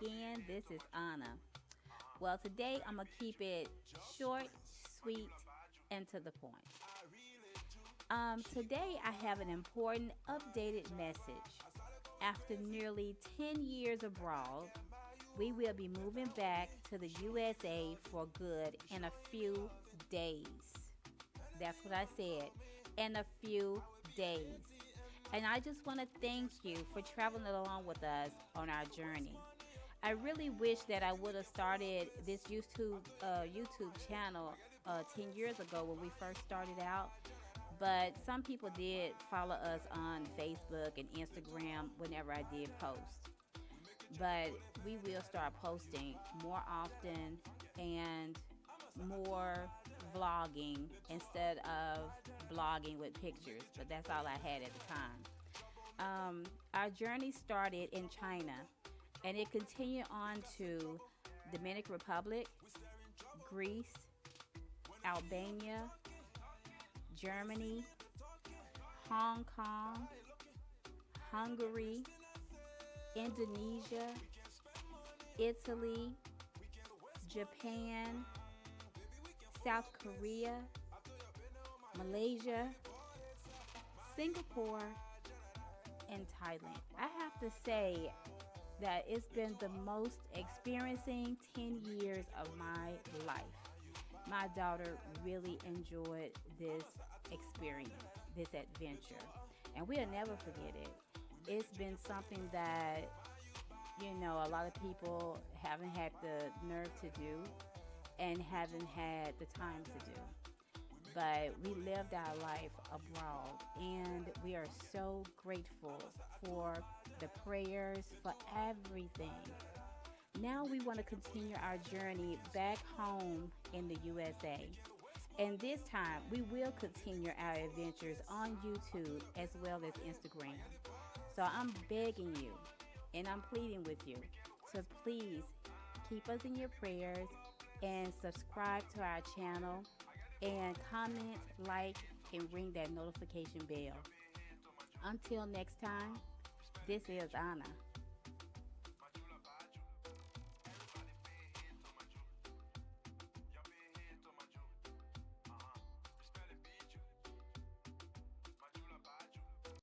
again. This is Anna. Well, today I'm going to keep it short, sweet, and to the point. Today I have an important updated message. After nearly 10 years abroad, we will be moving back to the USA for good in a few days. That's what I said. In a few days. And I just want to thank you for traveling along with us on our journey. I really wish that I would have started this YouTube channel 10 years ago when we first started out. But some people did follow us on Facebook and Instagram whenever I did post. But we will start posting more often and more vlogging instead of blogging with pictures. But that's all I had at the time. Our journey started in China and it continued on to Dominican Republic, Greece, Albania, Germany, Hong Kong, Hungary, Indonesia, Italy, Japan, South Korea, Malaysia, Singapore, and Thailand. I have to say that it's been the most experiencing 10 years of my life. My daughter really enjoyed this experience, this adventure, and we'll never forget it. It's been something that, a lot of people haven't had the nerve to do and haven't had the time to do. But we lived our life abroad, and we are so grateful for the prayers, for everything. Now we want to continue our journey back home in the USA. And this time, we will continue our adventures on YouTube as well as Instagram. So I'm begging you and I'm pleading with you to please keep us in your prayers and subscribe to our channel and comment, like, and ring that notification bell. Until next time, this is Anna.